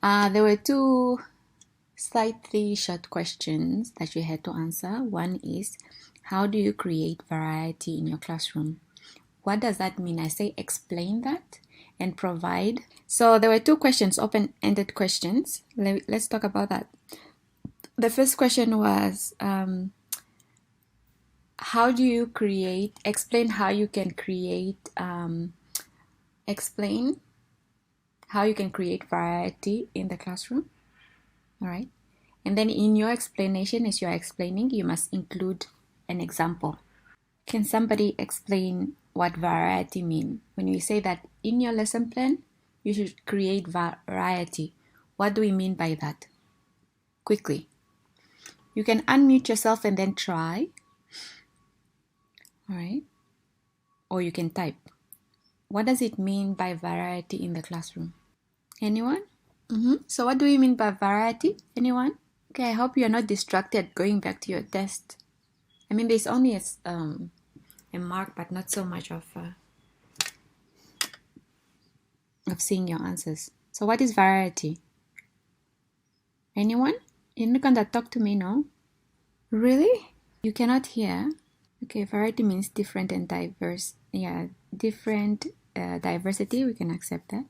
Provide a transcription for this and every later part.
There were two slightly short questions that you had to answer. One is, how do you create variety in your classroom? What does that mean? I say explain that and provide. So there were two questions, open-ended questions. Let's talk about that. The first question was, how do you explain how you can create variety in the classroom. All right. And then in your explanation, as you're explaining, you must include an example. Can somebody explain what variety mean? When we say that in your lesson plan, you should create variety. What do we mean by that? Quickly. You can unmute yourself and then try. All right. Or you can type. What does it mean by variety in the classroom? Anyone? So what do we mean by variety? Anyone? Okay, I hope you're not distracted going back to your test. I mean, there's only a mark, but not so much of seeing your answers. So what is variety? Anyone? You're not gonna talk to me, no? Really? You cannot hear? Okay, variety means different and diverse. Yeah, different diversity, we can accept that.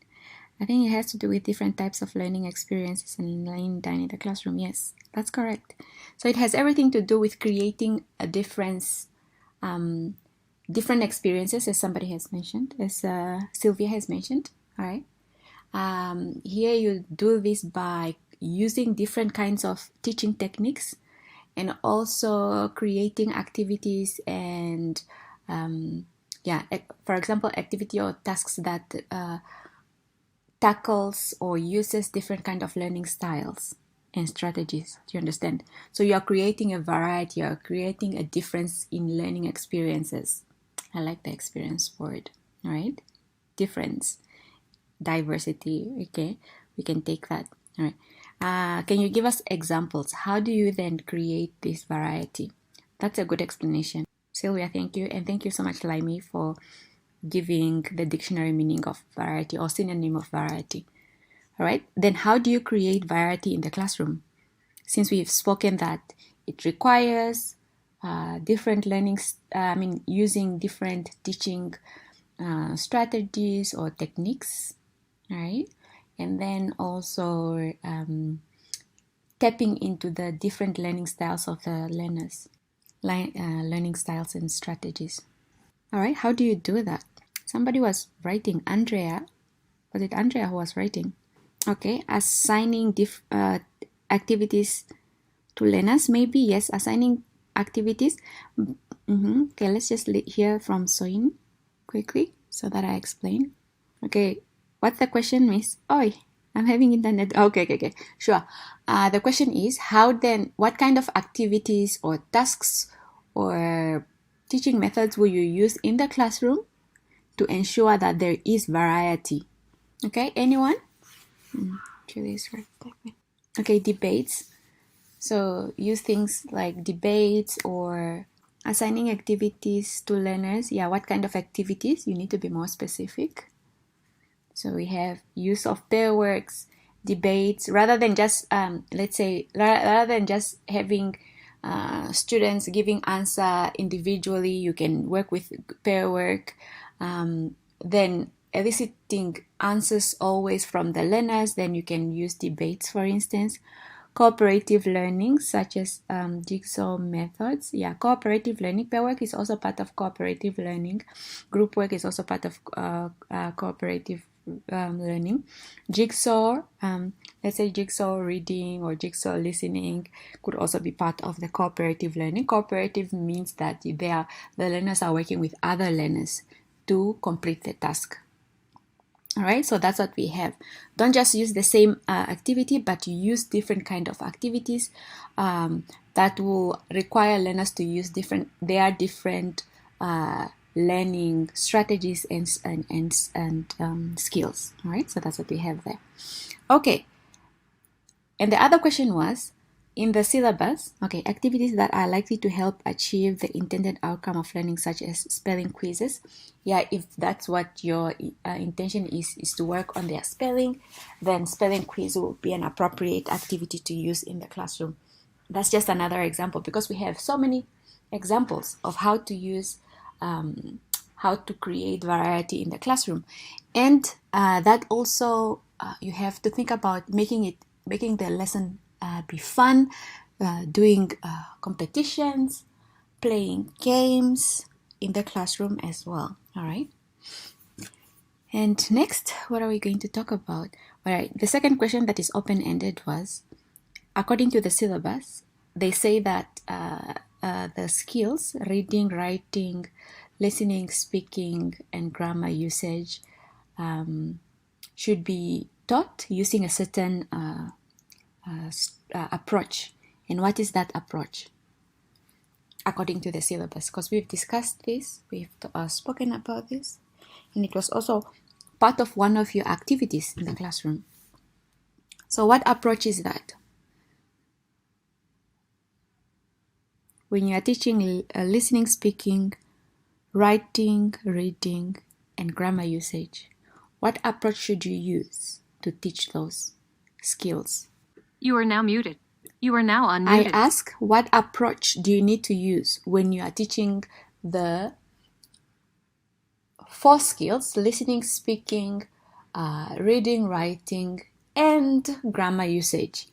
I think it has to do with different types of learning experiences and laying down in the classroom. Yes, that's correct. So it has everything to do with creating a different experiences, as somebody has mentioned, as Sylvia has mentioned. All right. Here you do this by using different kinds of teaching techniques and also creating activities and for example, activity or tasks that tackles or uses different kind of learning styles and strategies. Do you understand? So you are creating a variety, you are creating a difference in learning experiences. I like the experience word. All right. Difference, diversity. Okay. We can take that. All right. Can you give us examples? How do you then create this variety? That's a good explanation. Sylvia, thank you. And thank you so much, Laimi, for giving the dictionary meaning of variety or synonym of variety. All right. Then how do you create variety in the classroom? Since we've spoken that it requires different learnings, using different teaching strategies or techniques, right? And then also tapping into the different learning styles of the learners, learning styles and strategies. All right, how do you do that? Somebody was writing, Andrea. Was it Andrea who was writing? Okay, assigning activities to learners, maybe, yes, assigning activities. Okay, let's just hear from Soin quickly so that I explain. Okay, what's the question, Miss? Oi, I'm having internet. Okay, sure. The question is, what kind of activities or tasks or teaching methods will you use in the classroom to ensure that there is variety? Okay, anyone? Okay, debates. So use things like debates or assigning activities to learners. Yeah, what kind of activities? You need to be more specific. So we have use of pair works, debates, rather than just rather than just having students giving answer individually, you can work with pair work. Then eliciting answers always from the learners, then you can use debates, for instance. Cooperative learning, such as jigsaw methods. Yeah, cooperative learning. Pair work is also part of cooperative learning. Group work is also part of cooperative learning. Jigsaw, let's say jigsaw reading or jigsaw listening could also be part of the cooperative learning. Cooperative means that the learners are working with other learners to complete the task. All right, so that's what we have. Don't just use the same activity, but use different kind of activities that will require learners to use different learning strategies and skills. All right, so that's what we have there. Okay, and the other question was, In the syllabus, okay, activities that are likely to help achieve the intended outcome of learning, such as spelling quizzes. Yeah, if that's what your intention is to work on their spelling, then spelling quiz will be an appropriate activity to use in the classroom. That's just another example, because we have so many examples of how to use, how to create variety in the classroom. And that also, you have to think about making the lesson be fun, doing competitions, playing games in the classroom as well. All right. And next, what are we going to talk about? All right. The second question that is open-ended was, according to the syllabus, they say that the skills, reading, writing, listening, speaking, and grammar usage should be taught using a certain approach. And what is that approach? According to the syllabus, because we've discussed this, we've spoken about this, and it was also part of one of your activities in the classroom. So what approach is that? When you are teaching listening, speaking, writing, reading, and grammar usage, what approach should you use to teach those skills? You are now muted. You are now unmuted. I ask, what approach do you need to use when you are teaching the 4 skills: listening, speaking, reading, writing, and grammar usage?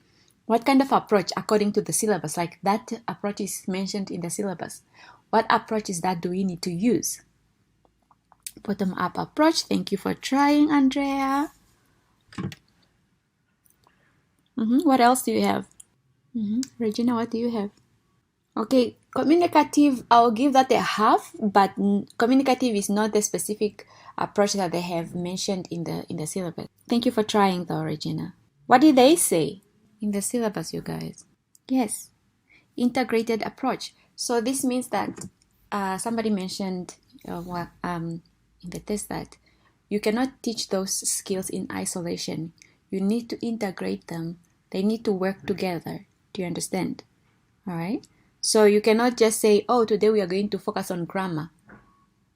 What kind of approach, according to the syllabus, like that approach is mentioned in the syllabus, what approach is that do we need to use? Bottom-up approach. Thank you for trying, Andrea. What else do you have? Regina, what do you have? Okay, communicative, I'll give that a half, but communicative is not the specific approach that they have mentioned in the syllabus. Thank you for trying though, Regina. What did they say in the syllabus, you guys? Yes, integrated approach. So this means that somebody mentioned in the test that you cannot teach those skills in isolation. You need to integrate them. They need to work together. Do you understand? All right. So you cannot just say, oh, today we are going to focus on grammar.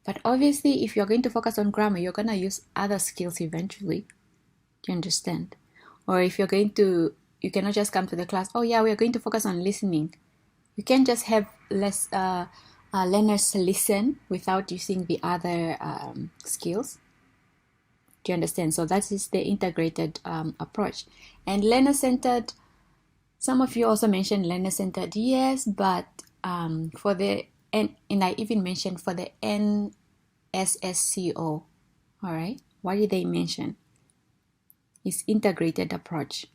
But obviously, if you're going to focus on grammar, you're going to use other skills eventually. Do you understand? Or if you're going to, you cannot just come to the class, oh yeah, we are going to focus on listening. You can't just have learners listen without using the other skills. Do you understand? So that is the integrated approach. And learner-centered, some of you also mentioned learner-centered, yes, but for the, and I even mentioned for the NSSCO, all right? What did they mention? It's integrated approach.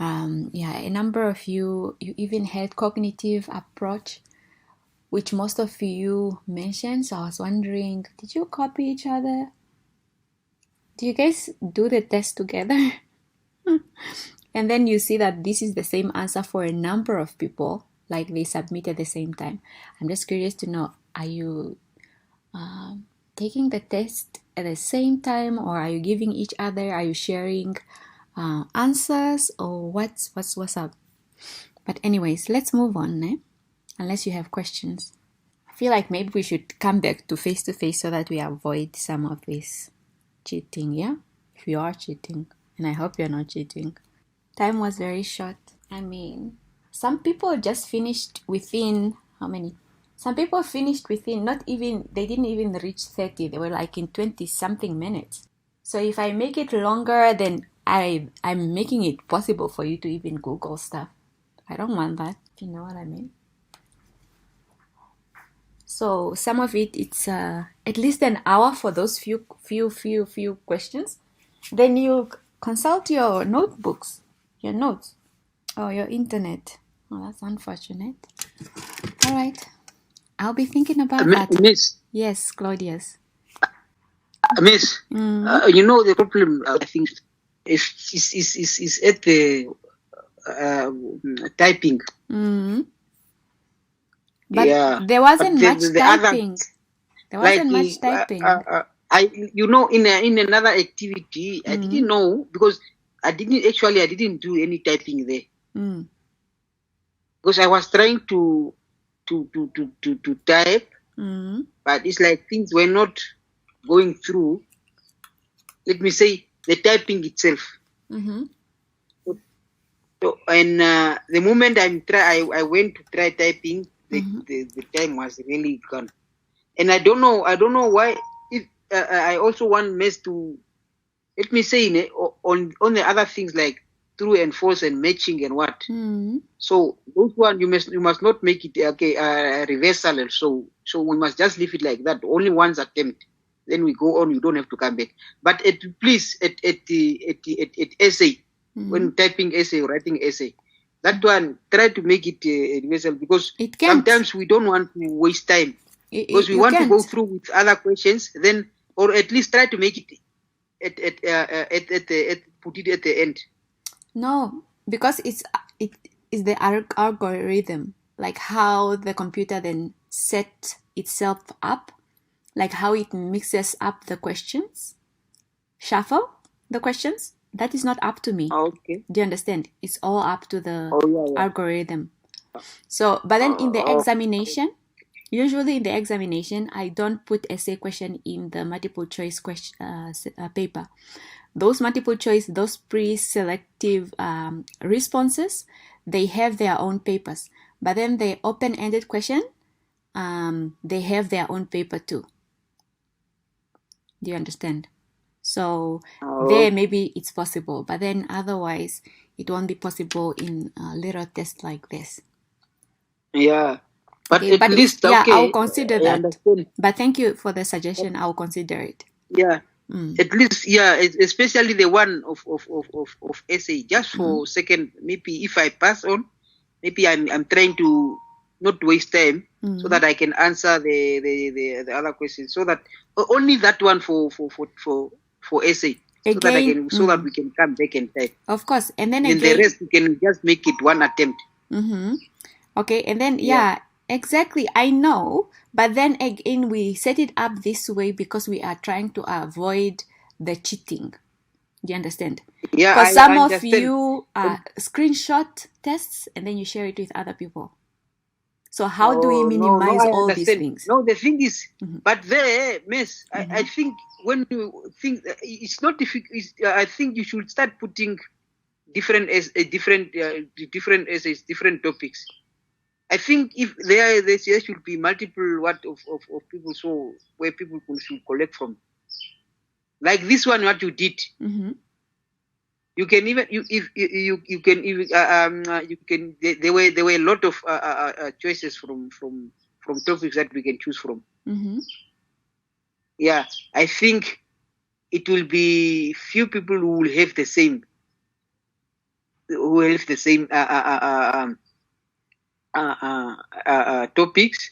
A number of you even had cognitive approach, which most of you mentioned. So I was wondering, did you copy each other? Do you guys do the test together? And then you see that this is the same answer for a number of people, like they submit at the same time. I'm just curious to know, are you taking the test at the same time, or are you giving each other, are you sharing answers, or what's up? But anyways, let's move on, unless you have questions. I feel like maybe we should come back to face so that we avoid some of this cheating, yeah? If you are cheating, and I hope you're not cheating. Time was very short. I mean, some people just finished within, how many? Some people finished within, they didn't even reach 30. They were like in 20-something minutes. So if I make it longer, then I'm making it possible for you to even Google stuff. I don't want that, if you know what I mean. So some of it's at least an hour for those few questions. Then you consult your notebooks, your notes, or your internet. Oh, that's unfortunate. All right. I'll be thinking about that. Miss. Yes, Claudius. Miss, the problem, I think, is at the typing. But yeah, there wasn't much typing. There wasn't much typing. In another activity, I didn't know, because I didn't do any typing there. because I was trying to type, but it's like things were not going through. Let me say the typing itself. So, and the moment I went to try typing, the time was really gone. And I don't know why. If I also want Mess to, let me say, on the other things like true and false and matching and what. So those one you must not make it a reversal. And so we must just leave it like that. Only once attempt, then we go on. You don't have to come back. But please at essay, when typing essay or writing essay, that one try to make it reversal, because sometimes we don't want to waste time, because we want to go through with other questions, then, or at least try to make it put it at the end. No, because it is the algorithm, like how the computer then set itself up, like how it mixes up the questions, shuffle the questions. That is not up to me. Okay. Do you understand? It's all up to the algorithm. So, but then in the examination, usually in the examination, I don't put essay question in the multiple choice question paper. Those multiple choice, those pre-selective responses, they have their own papers. But then the open-ended question, they have their own paper too. Do you understand? So there maybe it's possible, but then otherwise it won't be possible in a little test like this. Yeah. But okay, at least, I'll consider that. Understand. But thank you for the suggestion. I'll consider it. Yeah. At least, especially the one of essay, just for second, maybe if I pass on, maybe I'm trying to not waste time, so that I can answer the other questions, so that only that one for essay, so that I can, so that we can come back and type. Of course, and then again, the rest we can just make it one attempt. Okay, and then exactly, I know, but then again we set it up this way because we are trying to avoid the cheating. Do you understand? Yeah, because some of you screenshot tests and then you share it with other people. So how do we minimize all these things? No, the thing is, but there, Miss, I think when you think it's not difficult, I think you should start putting different essays, different topics. I think if there should be multiple of people, so where people should collect from. Like this one, what you did. You can even there were a lot of choices from topics that we can choose from. Yeah, I think it will be few people who will have the same topics,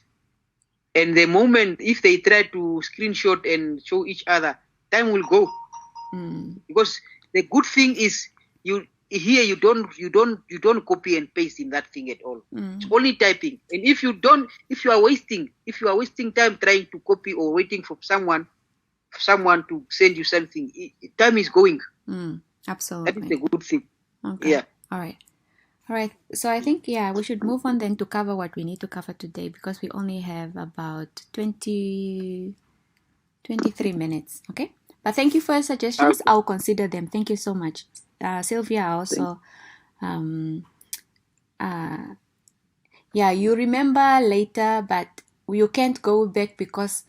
and the moment if they try to screenshot and show each other, time will go. Because the good thing is you don't copy and paste in that thing at all. It's only typing. And if you are wasting time trying to copy or waiting for someone to send you something, time is going. Absolutely. That is the good thing. Okay. Yeah. All right. So I think we should move on then to cover what we need to cover today, because we only have about 23 minutes. Okay. But thank you for your suggestions. I'll consider them. Thank you so much. Sylvia also. You remember later, but you can't go back, because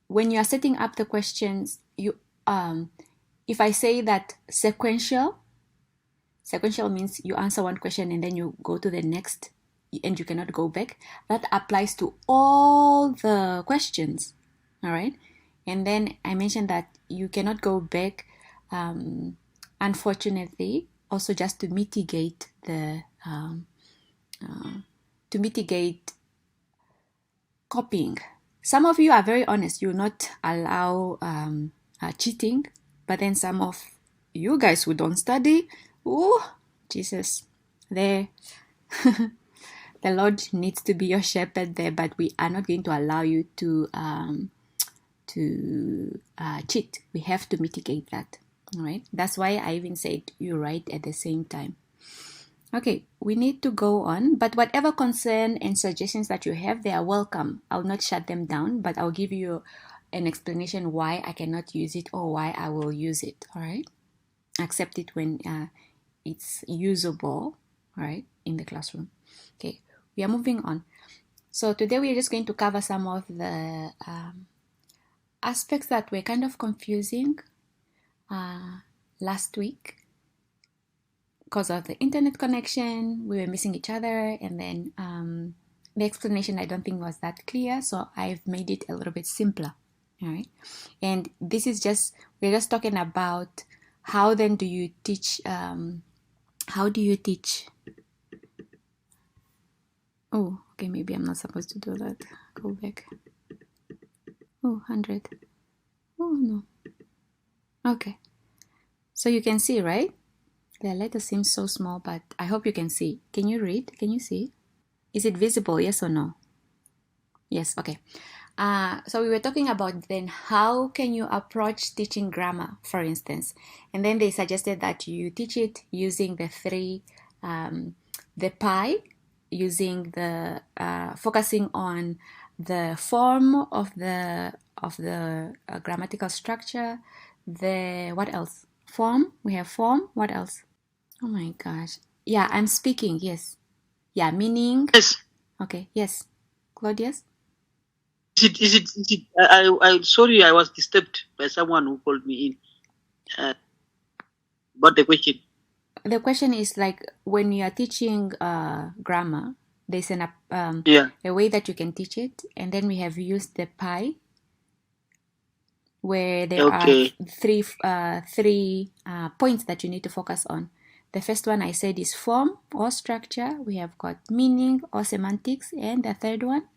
when you are setting up the questions, you if I say that sequential means you answer one question and then you go to the next and you cannot go back. That applies to all the questions. All right. And then I mentioned that you cannot go back, unfortunately, also just to mitigate the copying. Some of you are very honest. You will not allow cheating, but then some of you guys who don't study, Jesus, there. The Lord needs to be your shepherd there, but we are not going to allow you to cheat. We have to mitigate that. All right. That's why I even said you write at the same time. Okay, we need to go on, but whatever concern and suggestions that you have, they are welcome. I'll not shut them down, but I'll give you an explanation why I cannot use it or why I will use it. All right, accept it when it's usable. All right, in the classroom. Okay, we are moving on. So today we are just going to cover some of the aspects that were kind of confusing last week. Because of the internet connection, we were missing each other, and then the explanation I don't think was that clear, so I've made it a little bit simpler. All right, and this is we're just talking about how then do you teach? How do you teach? Oh, okay, maybe I'm not supposed to do that. Go back. Oh, 100. Oh no. Okay, so you can see, right? The letter seems so small, but I hope you can see. Can you read? Can you see? Is it visible? Yes or no? Yes, okay. So we were talking about then how can you approach teaching grammar, for instance. And then they suggested that you teach it using the the pie, using the, focusing on the form of the grammatical structure, what else? Form, we have form, what else? Oh my gosh. Yeah, I'm speaking, yes. Yeah, meaning. Yes. Okay, yes. Claudius? Is it I sorry, I was disturbed by someone who called me in. About the question. The question is like when you are teaching grammar, there's a way that you can teach it, and then we have used the pie where there are three points that you need to focus on. The first one I said is form or structure. We have got meaning or semantics, and the third one,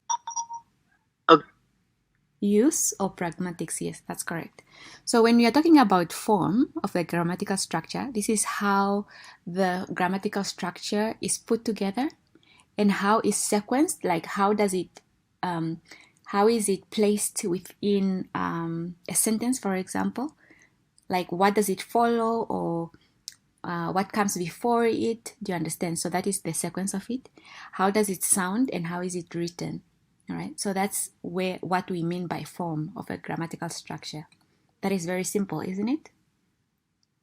use or pragmatics. Yes, that's correct. So when we are talking about form of the grammatical structure, this is how the grammatical structure is put together and how is sequenced, like how is it placed within a sentence, for example, like what does it follow, or what comes before it. Do you understand? So that is the sequence of it. How does it sound and how is it written? All right, so that's what we mean by form of a grammatical structure. That is very simple, isn't it?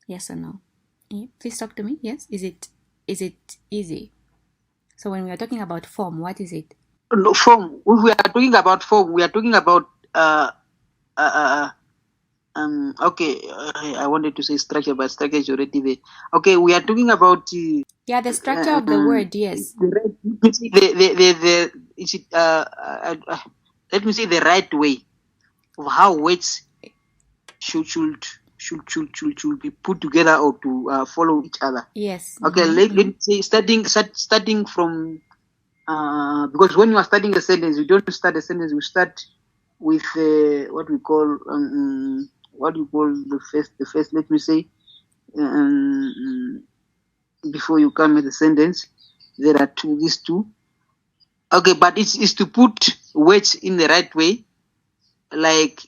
Yes or no? Please talk to me. Yes, is it easy? So when we are talking about form, what is it? No, form. If we are talking about form, we are talking about okay, I wanted to say structure, but structure is already there. Okay, we are talking about the structure of the word. Yes. Let me say the right way of how words should be put together or to follow each other. Yes. Okay. Let me say starting from because when you are starting a sentence, you don't start a sentence. You start with what we call the first. Let me say before you come with the sentence, there are these two. Okay, but it's to put words in the right way, like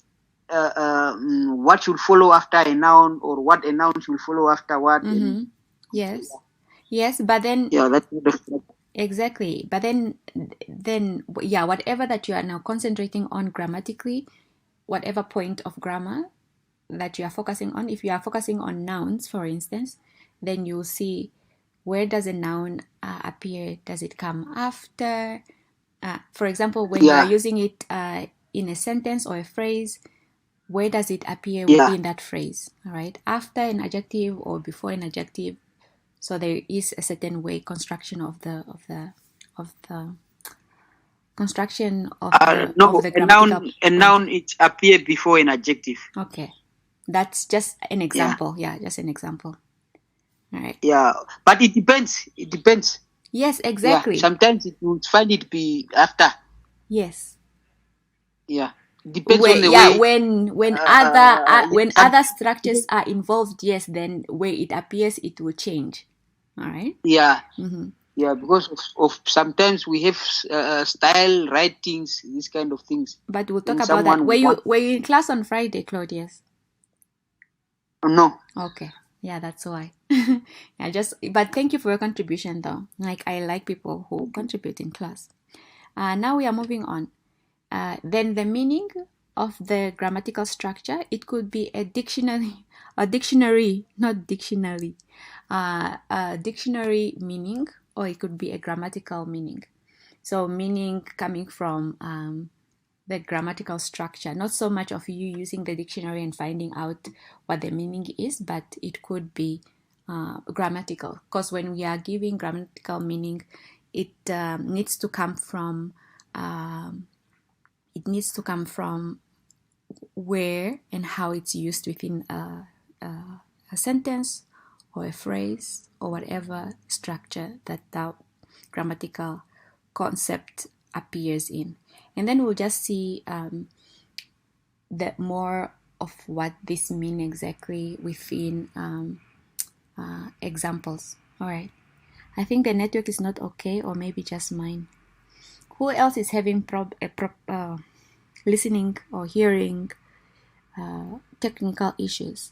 what should follow after a noun, or what a noun should follow after what. Yes. Yes, but then that's exactly. But then whatever that you are now concentrating on grammatically, whatever point of grammar that you are focusing on, if you are focusing on nouns, for instance, then you'll see where does a noun appear. Does it come after? For example, when you are using it in a sentence or a phrase, where does it appear within that phrase? All right, after an adjective or before an adjective. So there is a certain way construction of the construction of the grammatical. A noun it appear before an adjective. Okay, that's just an example. Yeah, just an example. All right. Yeah, but it depends. It depends. Yes, exactly. Yeah, sometimes you would find it be after. Yes. Yeah, depends on the way. When other structures are involved, yes, then where it appears, it will change. All right. Yeah. Yeah, because of sometimes we have style writings, these kind of things. But we'll talk about that. Were you in class on Friday, Claudius? No. Okay. Yeah, that's why. But thank you for your contribution though. Like, I like people who contribute in class. Now we are moving on. Then the meaning of the grammatical structure, it could be a dictionary, not dictionary, a dictionary meaning, or it could be a grammatical meaning. So meaning coming from the grammatical structure, not so much of you using the dictionary and finding out what the meaning is, but it could be grammatical. Because when we are giving grammatical meaning, it needs to come from where and how it's used within a sentence or a phrase or whatever structure that that grammatical concept appears in. And then we'll just see the more of what this means exactly within examples. All right. I think the network is not okay, or maybe just mine. Who else is having listening or hearing technical issues?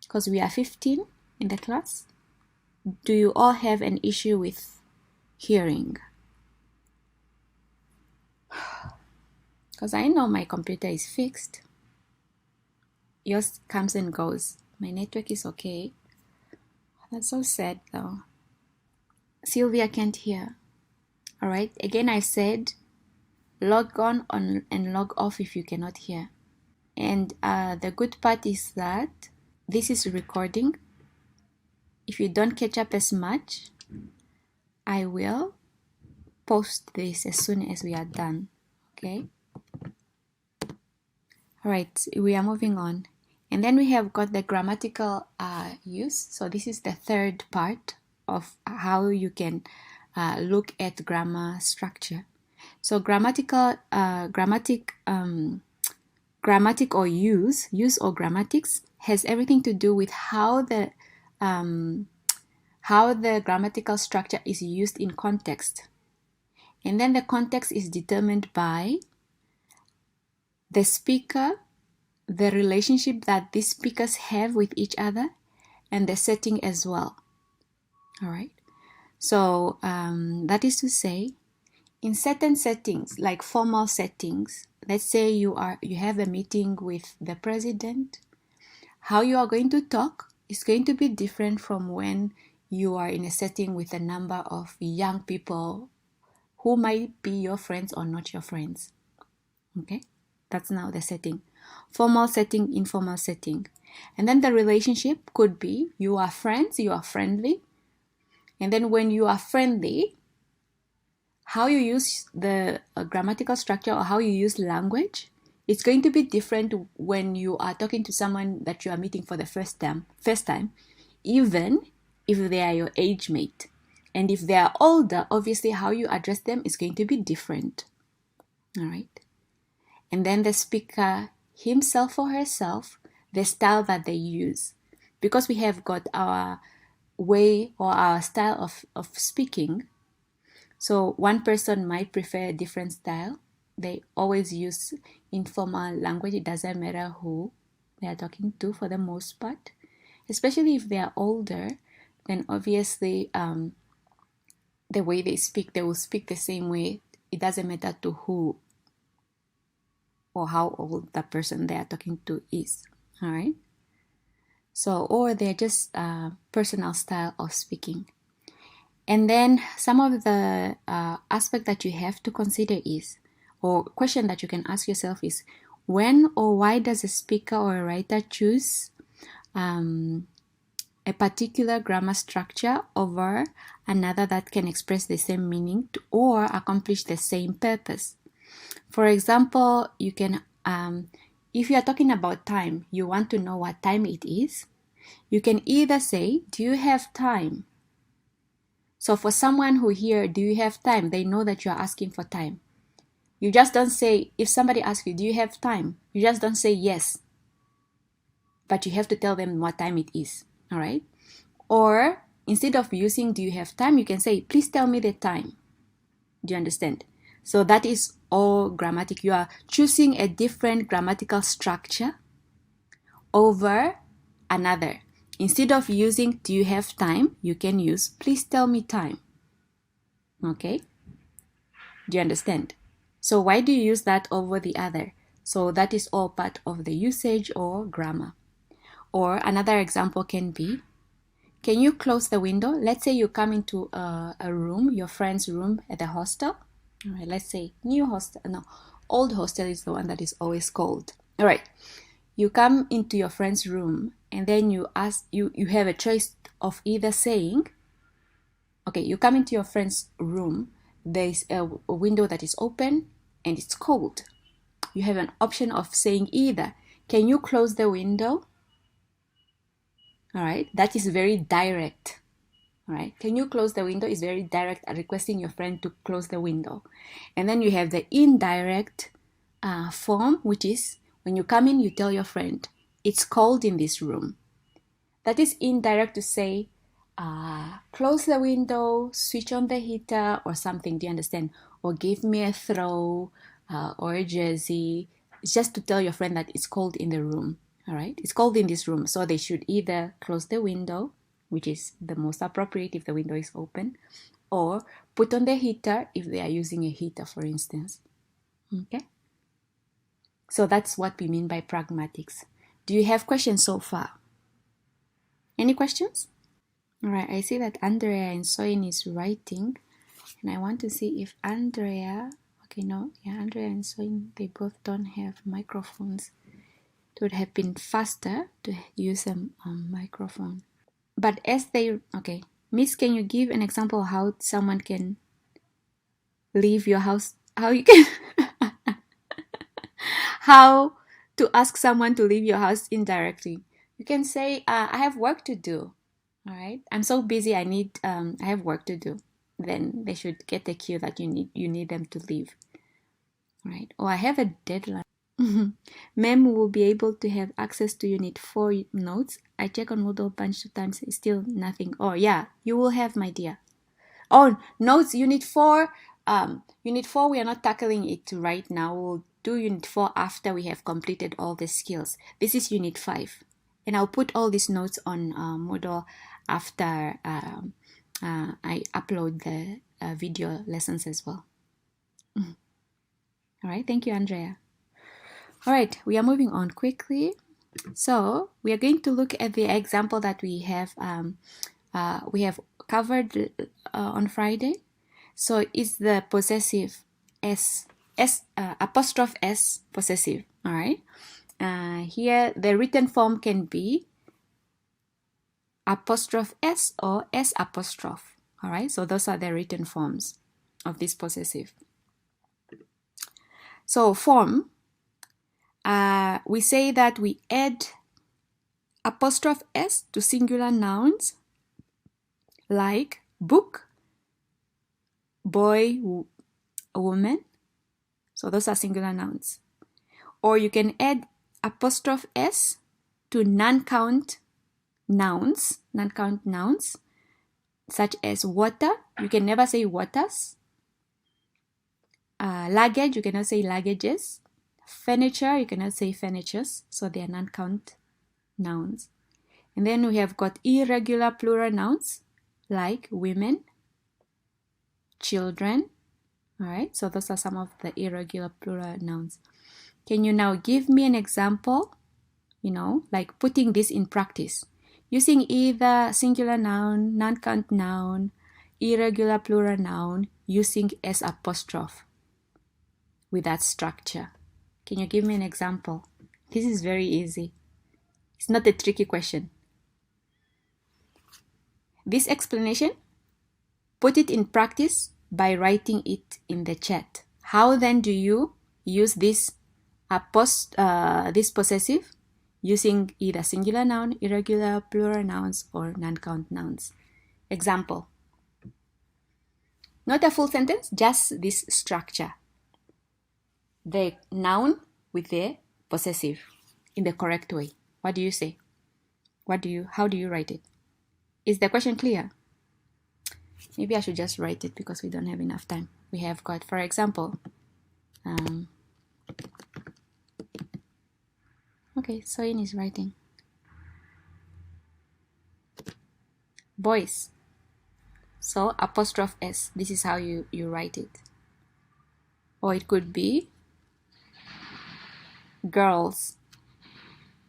Because we are 15 in the class. Do you all have an issue with hearing? Because I know my computer is fixed. Yours comes and goes. My network is okay. That's so sad though. Sylvia can't hear. All right. Again, I said log on and log off if you cannot hear. And the good part is that this is recording. If you don't catch up as much, I will post this as soon as we are done. Okay. All right. We are moving on. And then we have got the grammatical use. So this is the third part of how you can look at grammar structure. So grammatic or use or grammatics has everything to do with how the grammatical structure is used in context. And then the context is determined by the speaker, the relationship that these speakers have with each other, and the setting as well. All right. So that is to say, in certain settings, like formal settings, let's say you have a meeting with the president, how you are going to talk is going to be different from when you are in a setting with a number of young people who might be your friends or not your friends. Okay, that's now the setting. Formal setting, informal setting. And then the relationship could be you are friends, you are friendly. And then when you are friendly, how you use the grammatical structure or how you use language, it's going to be different when you are talking to someone that you are meeting for the first time, even if they are your age mate. And if they are older, obviously how you address them is going to be different. All right. And then the speaker himself or herself, the style that they use. Because we have got our way or our style of speaking. So one person might prefer a different style. They always use informal language. It doesn't matter who they are talking to for the most part. Especially if they are older, then obviously the way they will speak the same way. It doesn't matter to who or how old the person they are talking to is. All right. So, or they're just personal style of speaking. And then some of the aspect that you have to consider is, or question that you can ask yourself is, when or why does a speaker or a writer choose a particular grammar structure over another that can express the same meaning or accomplish the same purpose? For example, you can, if you are talking about time, you want to know what time it is, you can either say, do you have time? So for someone who hear, do you have time? They know that you are asking for time. You just don't say, if somebody asks you, do you have time? You just don't say yes. But you have to tell them what time it is. All right? Or instead of using, do you have time? You can say, please tell me the time. Do you understand? So that is all grammatic. You are choosing a different grammatical structure over another. Instead of using do you have time, you can use please tell me time. Okay? Do you understand? So why do you use that over the other? So that is all part of the usage or grammar. Or another example can be, can you close the window? Let's say you come into a room, your friend's room at the hostel. All right, let's say old hostel is the one that is always cold. All right, you come into your friend's room and then you have a choice of either saying, okay, you come into your friend's room, there's a window that is open and it's cold. You have an option of saying either, can you close the window? All right, that is very direct. All right, can you close the window is very direct at requesting your friend to close the window. And then you have the indirect form, which is when you come in, you tell your friend, it's cold in this room. That is indirect to say, close the window, switch on the heater or something. Do you understand? Or give me a throw or a jersey. It's just to tell your friend that it's cold in the room. All right, it's cold in this room. So they should either close the window, which is the most appropriate if the window is open, or put on the heater if they are using a heater, for instance. Okay? So that's what we mean by pragmatics. Do you have questions so far? Any questions? All right, I see that Andrea and Soyin is writing, and I want to see if Andrea, Andrea and Soyin, they both don't have microphones. It would have been faster to use a microphone. But Miss, can you give an example of how someone can leave your house? How you can, how to ask someone to leave your house indirectly? You can say, I have work to do. All right, I'm so busy. I have work to do. Then they should get the cue that you need them to leave. All right. Or I have a deadline. Mem will be able to have access to Unit 4 notes. I check on Moodle a bunch of times. It's still nothing. Oh, yeah. You will have, my dear. Oh, notes, Unit 4. Unit 4, we are not tackling it right now. We'll do Unit 4 after we have completed all the skills. This is Unit 5. And I'll put all these notes on Moodle after I upload the video lessons as well. All right. Thank you, Andrea. All right, we are moving on quickly. So we are going to look at the example that we have covered on Friday. So it's the possessive apostrophe S possessive. All right. Here the written form can be apostrophe S or S apostrophe. All right. So those are the written forms of this possessive. So form. We say that we add apostrophe S to singular nouns like book, boy, woman. So those are singular nouns. Or you can add apostrophe S to non-count nouns, such as water. You can never say waters. Luggage, you cannot say luggages. Furniture, you cannot say furnitures, so they are non-count nouns. And then we have got irregular plural nouns like women, children. All right, so those are some of the irregular plural nouns. Can you now give me an example, like putting this in practice, using either singular noun, non-count noun, irregular plural noun, using S apostrophe with that structure? Can you give me an example? This is very easy. It's not a tricky question. This explanation, put it in practice by writing it in the chat. How then do you use this possessive using either singular noun, irregular plural nouns, or non-count nouns? Example. Not a full sentence, just this structure. The noun with the possessive in the correct way. What do you say? How do you write it? Is the question clear? Maybe I should just write it because we don't have enough time. We have got, for example, okay, Soyin is writing. boys. So apostrophe S, this is how you write it. Or it could be girls.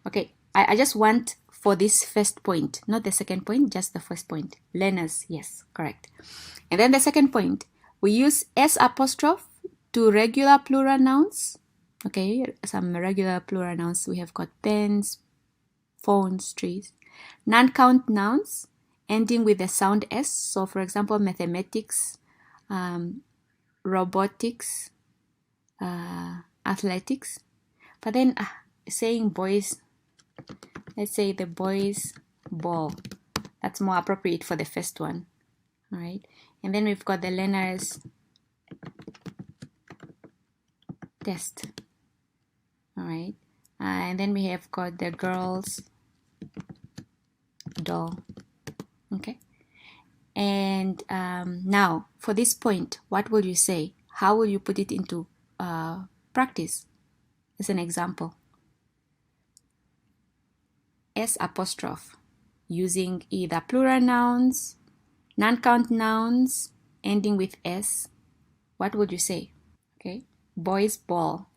Okay, I just want for this first point, not the second point, just the first point. Learners, yes, correct. And then the second point, we use S apostrophe to regular plural nouns. Okay, some regular plural nouns. We have got pens, phones, trees. Non-count nouns ending with the sound S. So, for example, mathematics, robotics, athletics. But then saying boys, let's say the boys' ball. That's more appropriate for the first one. All right. And then we've got the learners' test. All right. And then we have got the girls' doll. Okay. And now for this point, what will you say? How will you put it into practice? As an example, S apostrophe, using either plural nouns, non-count nouns ending with S. What would you say? Okay, boys' ball.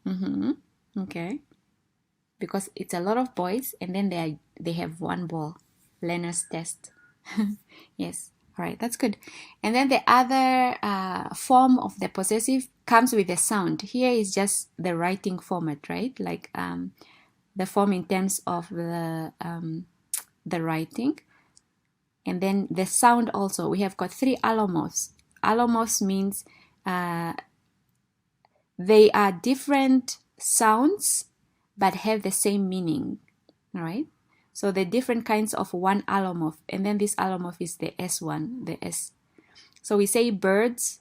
Okay, because it's a lot of boys, and then they have one ball. Learner's test. Yes. All right, that's good. And then the other form of the possessive comes with the sound. Here is just the writing format, right? Like the form in terms of the writing. And then the sound also. We have got 3 allomorphs. Allomorphs means they are different sounds but have the same meaning. All right? So the different kinds of one allomorph, and then this allomorph is the S one, the S. So we say birds,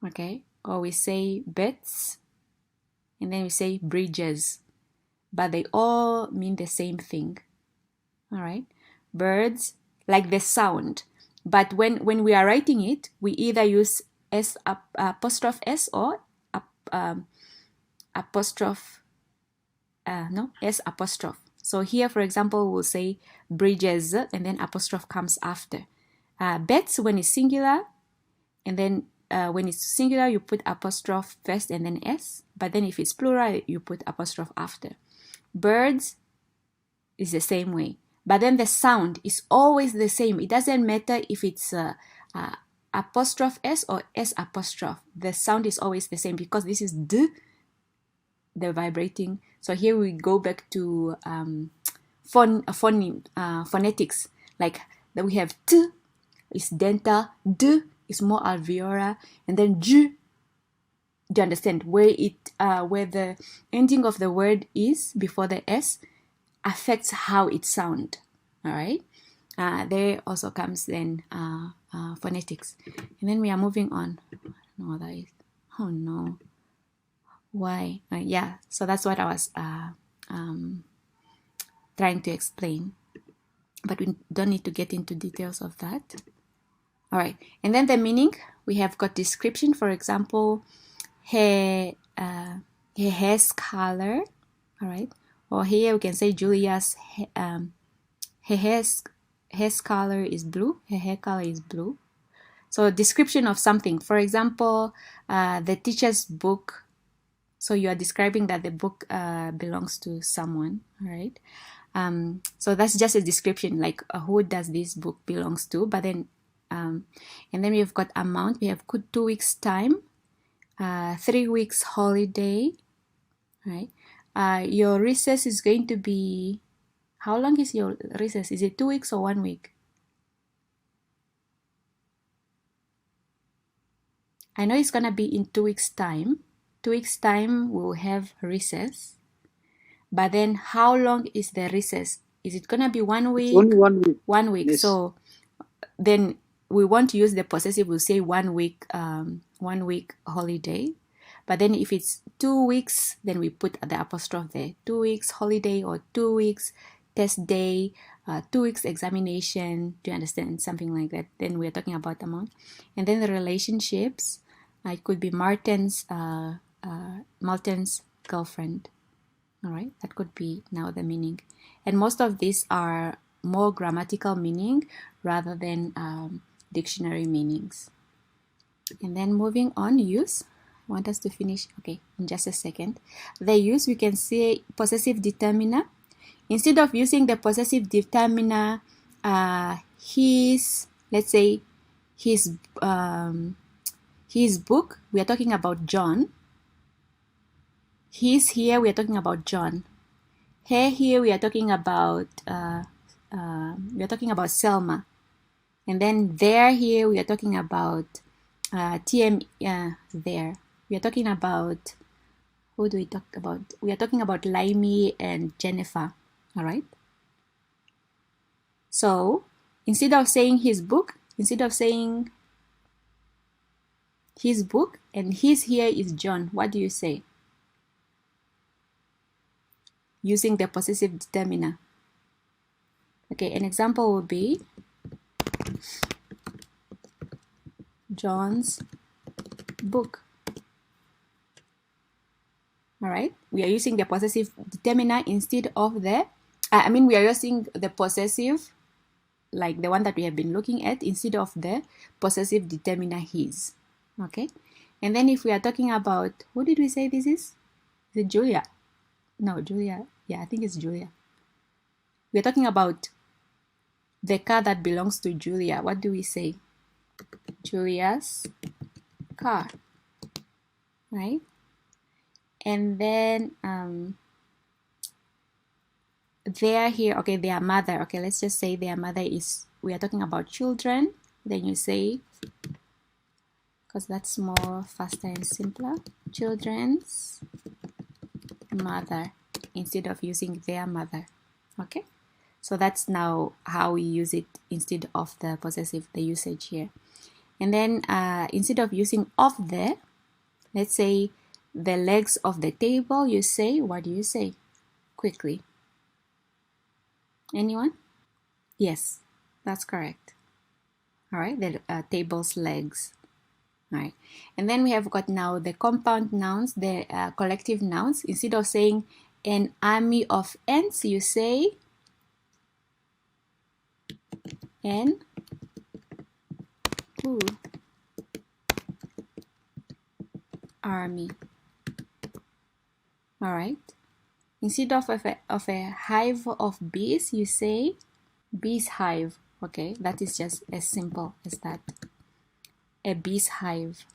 okay, or we say beds, and then we say bridges, but they all mean the same thing. All right, birds, like the sound, but when we are writing it, we either use S apostrophe S or apostrophe S apostrophe. So here, for example, we'll say bridges, and then apostrophe comes after. Beds when it's singular, and then when it's singular, you put apostrophe first and then S. But then if it's plural, you put apostrophe after. Birds is the same way. But then the sound is always the same. It doesn't matter if it's apostrophe S or S apostrophe. The sound is always the same because this is D, the vibrating. So here we go back to phonetics. Like that we have T is dental, D is more alveolar, and then J. Do you understand where the ending of the word is before the S affects how it sounds? All right. There also comes then phonetics, and then we are moving on. I don't know what that is. Oh no. Why? Yeah, so that's what I was trying to explain, but we don't need to get into details of that. All right, and then the meaning, we have got description. For example, her hair's color. All right, or here we can say Julia's her hair's color is blue. Her hair color is blue. So description of something. For example, the teacher's book. So you are describing that the book belongs to someone, right? So that's just a description, like who does this book belongs to. But then, and then we've got amount. We have 2 weeks time, 3 weeks holiday, right? Your recess is going to be, how long is your recess? Is it 2 weeks or 1 week? I know it's gonna be in 2 weeks time. 2 weeks time we'll have recess, but then how long is the recess? Is it gonna be 1 week? Only 1 week. 1 week. Yes. So then we want to use the possessive. We'll say 1 week, 1 week holiday. But then if it's 2 weeks, then we put the apostrophe there. 2 weeks holiday or 2 weeks test day, 2 weeks examination. Do you understand? Something like that. Then we're talking about amount. And then the relationships. It could be Martin's girlfriend. All right, that could be now the meaning. And most of these are more grammatical meaning rather than dictionary meanings. And then moving on, use. I want us to finish, okay, in just a second. The use, we can say possessive determiner. Instead of using the possessive determiner, his, let's say, his book, we are talking about John. His here, we are talking about John. Her here, we are talking about Selma. And then there here, we are talking about there. We are talking about, who do we talk about? We are talking about Laimi and Jennifer. All right. So instead of saying his book, instead of saying his book and his here is John, what do you say? Using the possessive determiner. Okay, an example would be John's book. All right, we are using the possessive determiner instead of the, we are using the possessive, like the one that we have been looking at, instead of the possessive determiner his. Okay, and then if we are talking about, who did we say this is? Is it Julia? No, Julia. Yeah, I think it's Julia. We're talking about the car that belongs to Julia. What do we say? Julia's car, right? And then their here, okay, their mother. Okay, let's just say their mother is, we are talking about children. Then you say, because that's more faster and simpler, children's mother, instead of using their mother. Okay, so that's now how we use it instead of the possessive, the usage here. And then instead of using of the, let's say the legs of the table, you say, what do you say? Quickly. Anyone? Yes, that's correct. All right, the table's legs. All right, and then we have got now the compound nouns, the collective nouns. Instead of saying an army of ants, you say an army. All right. Instead of a hive of bees, you say bees hive. Okay, that is just as simple as that. A bee's hive.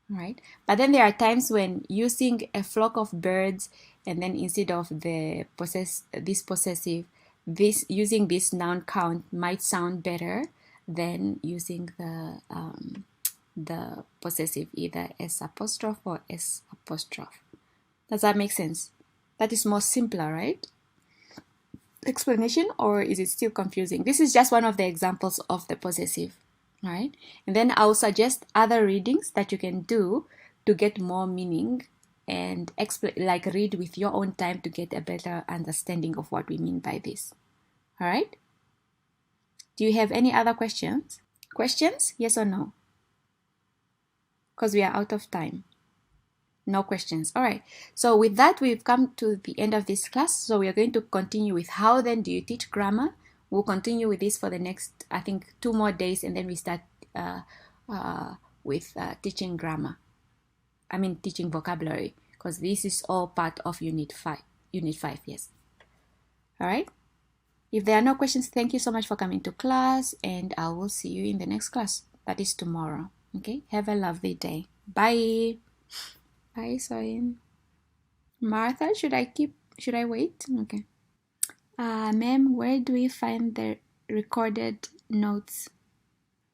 All right. But then there are times when using a flock of birds, and then instead of the possessive, using this noun count might sound better than using the possessive, either S apostrophe or S apostrophe. Does that make sense? That is more simpler, right? Explanation, or is it still confusing? This is just one of the examples of the possessive. All right, and then I'll suggest other readings that you can do to get more meaning and like read with your own time to get a better understanding of what we mean by this. All right, do you have any other questions? Yes or no? Because we are out of time. No questions. All right, so with that, we've come to the end of this class. So we are going to continue with how then do you teach grammar. We'll continue with this for the next, I think, 2 more days, and then we start with teaching grammar. Teaching vocabulary, because this is all part of Unit 5. Unit 5, yes. All right. If there are no questions, thank you so much for coming to class, and I will see you in the next class. That is tomorrow. Okay. Have a lovely day. Bye. Bye, Soyin. Martha, should I wait? Okay. Ma'am, where do we find the recorded notes?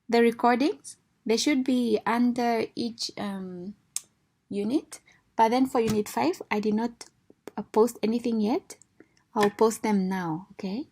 The recordings? They should be under each unit. But then for Unit 5, I did not post anything yet. I'll post them now, okay?